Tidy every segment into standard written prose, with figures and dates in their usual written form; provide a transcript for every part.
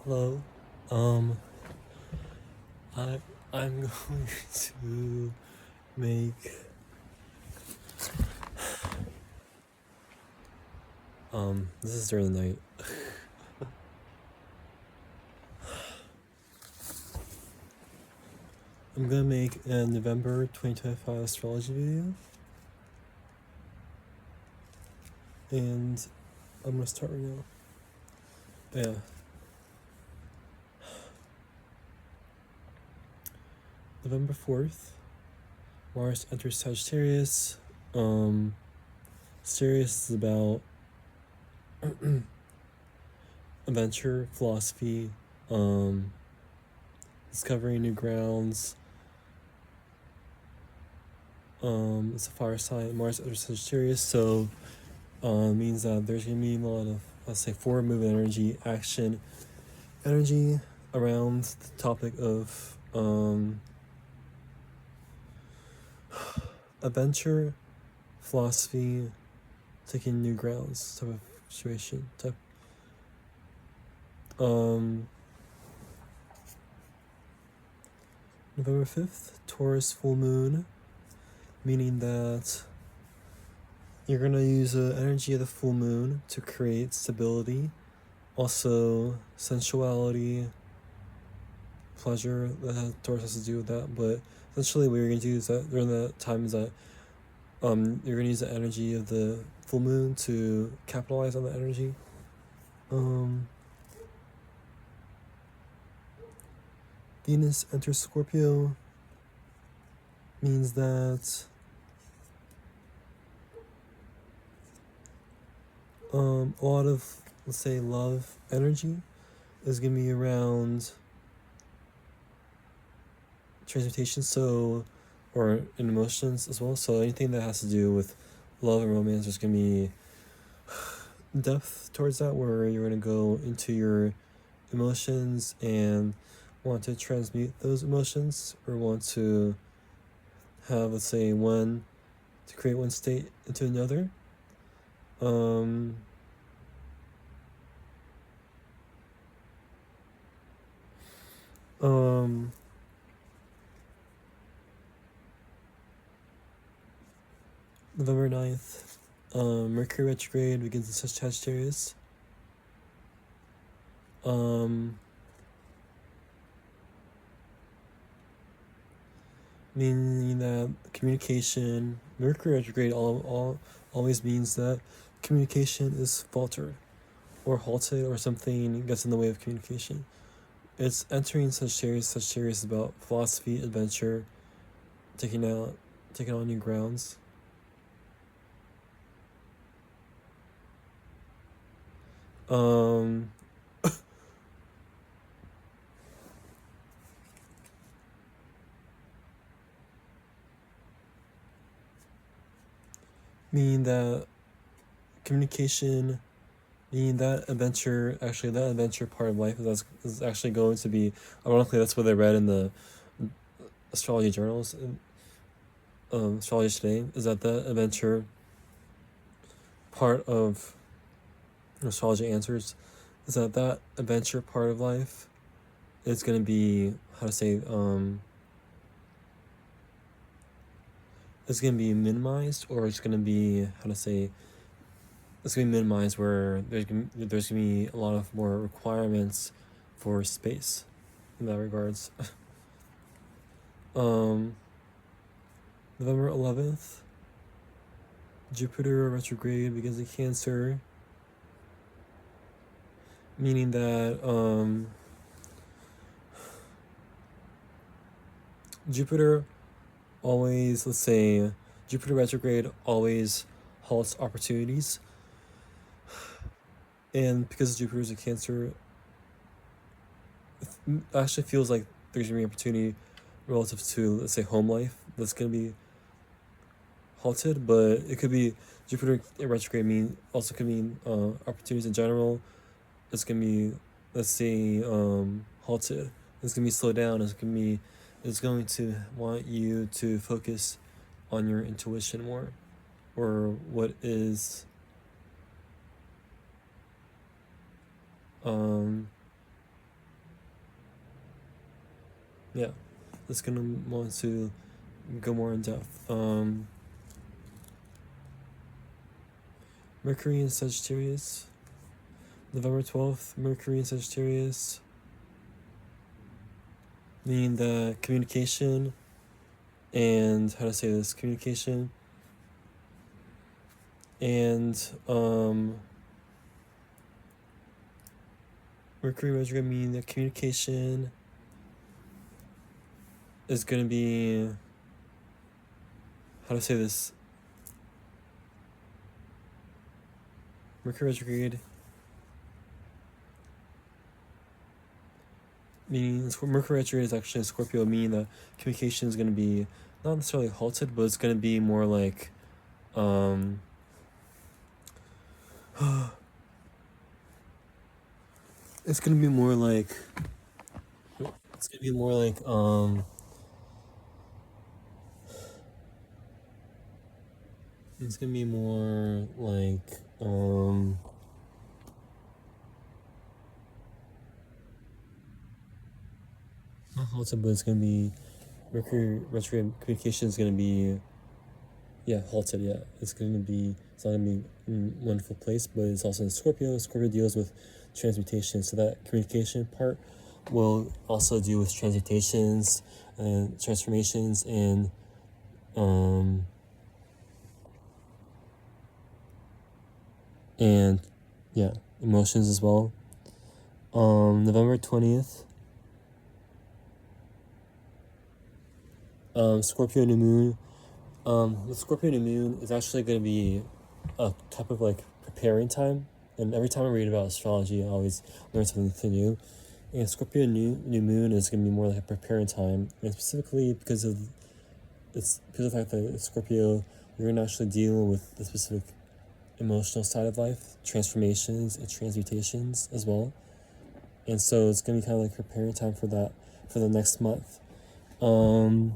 Hello. Um, I I'm going to make this is during the night. I'm gonna make a November 2025 astrology video, and I'm gonna start right now. Yeah. November 4th, Mars enters Sagittarius. Sagittarius is about adventure, philosophy, discovering new grounds. It's a fire sign. Mars enters Sagittarius, so means that there's gonna be a lot of, let's say, forward movement energy, action energy around the topic of adventure, philosophy, taking new grounds type of situation. November 5th, Taurus full moon, meaning that you're gonna use the energy of the full moon to create stability, also sensuality, pleasure. That Taurus has to do with that, but essentially what you're gonna do is that during that time is that you're gonna use the energy of the full moon to capitalize on the energy. Venus enters Scorpio, means that a lot of, let's say, love energy is gonna be around transmutation, so, or in emotions as well. So anything that has to do with love and romance, there's gonna be depth towards that, where you're gonna go into your emotions and want to transmute those emotions, or want to have, let's say, to create one state into another. November 9th, Mercury retrograde begins in Sagittarius. Meaning that communication, Mercury retrograde always means that communication is faltered or halted, or something gets in the way of communication. It's entering Sagittarius. Sagittarius is about philosophy, adventure, taking on new grounds. Meaning that communication, meaning that adventure part of life is actually going to be, ironically, that's what I read in the astrology journals, Astrology Today, is that the adventure part of Astrology Answers is that adventure part of life is going to be, how to say, it's going to be minimized, or it's going to be, how to say, it's going to be minimized, where there's going to be a lot of more requirements for space in that regards. November 11th, Jupiter retrograde begins in Cancer, meaning that Jupiter always, let's say, Jupiter retrograde always halts opportunities, and because Jupiter is a Cancer, it actually feels like there's gonna be an opportunity relative to, let's say, home life that's gonna be halted. But it could be Jupiter retrograde also could mean opportunities in general. It's gonna be, let's say, halted. It's gonna be slowed down. It's going to want you to focus on your intuition more, or what is yeah, it's gonna want to go more in depth. Mercury in Sagittarius, November 12th, Mercury in Sagittarius, meaning the communication and how to say this, communication and Mercury retrograde, meaning that communication is going to be, how to say this, Mercury retrograde, meaning Mercury retrograde is actually in Scorpio, meaning that communication is going to be not necessarily halted, but it's going to be more like it's going to be more like it's going to be more like it's going to be more like not halted, but it's going to be Mercury retrograde communication is going to be halted. Yeah, it's not going to be in a wonderful place, but it's also in Scorpio. Scorpio deals with transmutation, so that communication part will also deal with transmutations and transformations and emotions as well. November 20th, Scorpio new moon. The Scorpio new moon is actually going to be a type of like preparing time, and every time I read about astrology, I always learn something new. And Scorpio new moon is going to be more like a preparing time, and specifically because of the fact that Scorpio, you're going to actually deal with the specific emotional side of life, transformations and transmutations as well. And so it's going to be kind of like preparing time for that for the next month. And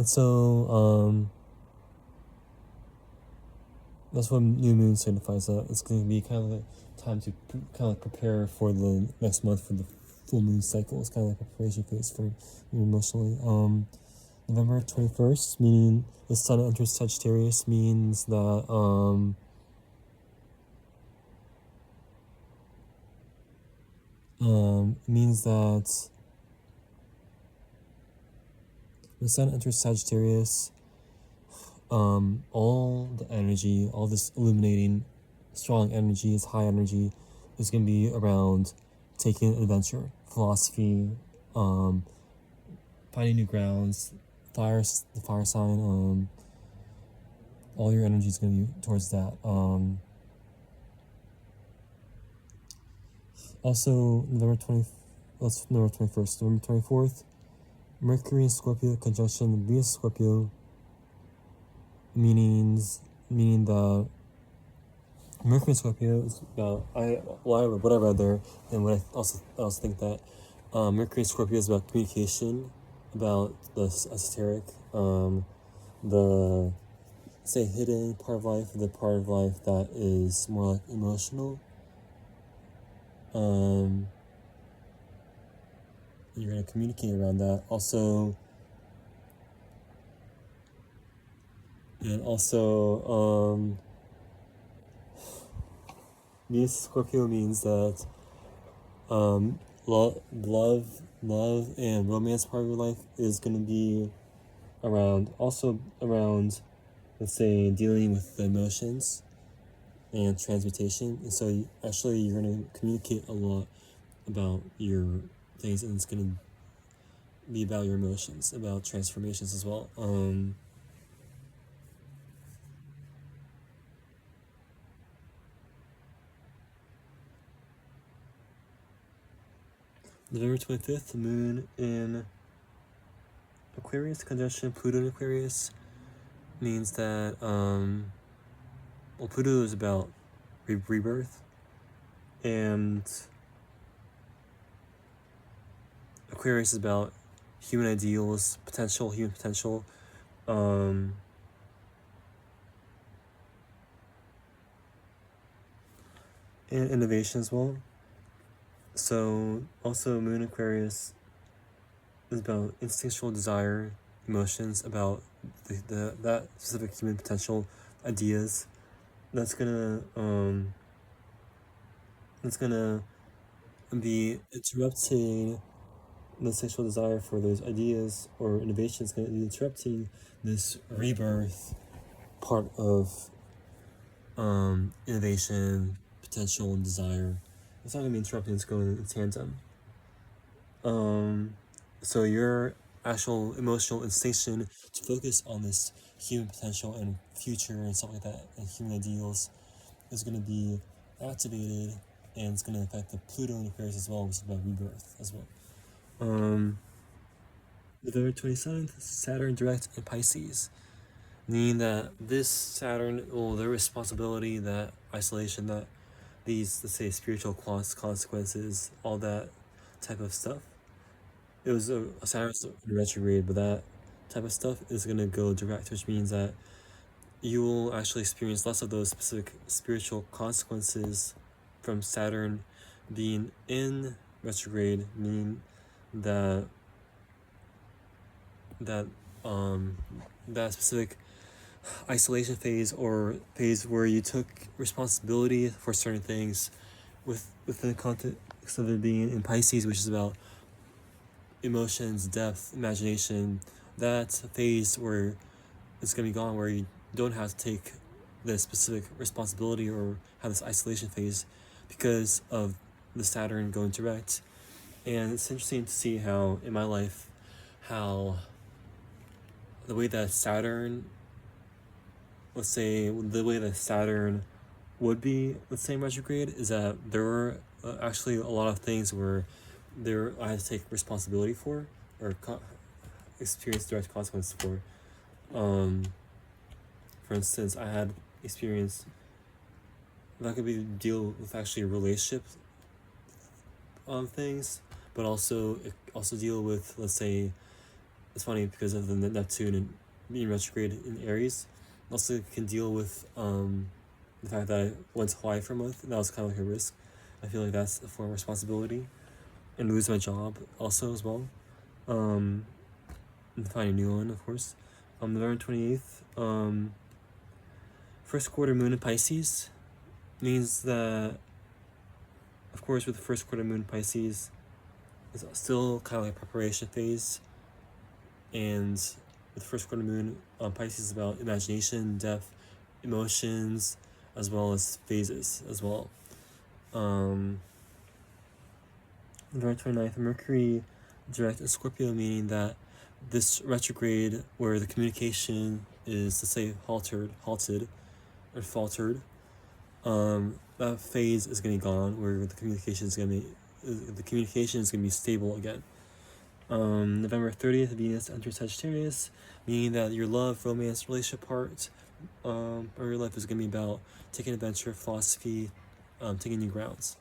so that's what new moon signifies. That it's going to be kind of like time to kind of like prepare for the next month for the full moon cycle. It's kind of like a preparation phase for you emotionally. November 21st, meaning the sun enters Sagittarius, means that means that the sun enters Sagittarius, all the energy, all this illuminating, strong energy, is high energy, is going to be around taking an adventure, philosophy, finding new grounds, the fire sign, all your energy is going to be towards that. Also, November 21st, November 24th, Mercury in Scorpio conjunction Venus Scorpio, meaning that Mercury in Scorpio is about what I read there, and what I also think that Mercury in Scorpio is about communication, about the esoteric, the say hidden part of life, the part of life that is more like emotional. You're going to communicate around that. Venus Scorpio means that love and romance part of your life is going to be around, let's say, dealing with the emotions and transmutation. And so you're going to communicate a lot about your things, and it's going to be about your emotions, about transformations as well. November 25th, the moon in Aquarius, conjunction Pluto in Aquarius, means that, Pluto is about rebirth, and Aquarius is about human ideals, human potential. and innovation as well. So also Moon Aquarius is about instinctual desire, emotions, about that specific human potential, ideas. That's gonna be interrupting the sexual desire for those ideas or innovations. Gonna be interrupting this rebirth part of innovation, potential, and desire. It's not gonna be interrupting. It's going in tandem. So your actual emotional instinction to focus on this human potential and future and stuff like that and human ideals is going to be activated, and it's going to affect the Pluto in Aquarius as well, which is about rebirth as well. November 27th, Saturn direct in Pisces, meaning that this Saturn, well, their responsibility, that isolation, that these, let's say, spiritual consequences, all that type of stuff. It was a Saturn in retrograde, but that type of stuff is going to go direct, which means that you will actually experience less of those specific spiritual consequences from Saturn being in retrograde, meaning that that that specific isolation phase or phase where you took responsibility for certain things within the context of it being in Pisces, which is about emotions, depth, imagination, that phase where it's going to be gone, where you don't have to take this specific responsibility or have this isolation phase because of the Saturn going direct. And it's interesting to see how in my life, how the way that Saturn, let's say the way that Saturn would be, let's say, in retrograde, is that there were actually a lot of things where I had to take responsibility for or experience direct consequences for. For instance, I had experience that could be deal with actually relationship things, but also deal with, let's say, it's funny because of the Neptune and being retrograde in Aries. Also can deal with the fact that I went to Hawaii for a month, and that was kind of like a risk. I feel like that's a form of responsibility, and lose my job also as well. And find a new one, of course. November 28th. First quarter moon in Pisces means that, of course, with the first quarter moon in Pisces, it's still kind of like a preparation phase. And with the first quarter moon on Pisces is about imagination, depth, emotions, as well as phases as well. November 29th, Mercury direct in Scorpio, meaning that this retrograde where the communication is, let's say, halted or faltered, that phase is going to be gone, where the communication is going to be stable again. November 30th, Venus enters Sagittarius, meaning that your love, romance, relationship part of your life is going to be about taking adventure, philosophy, taking new grounds.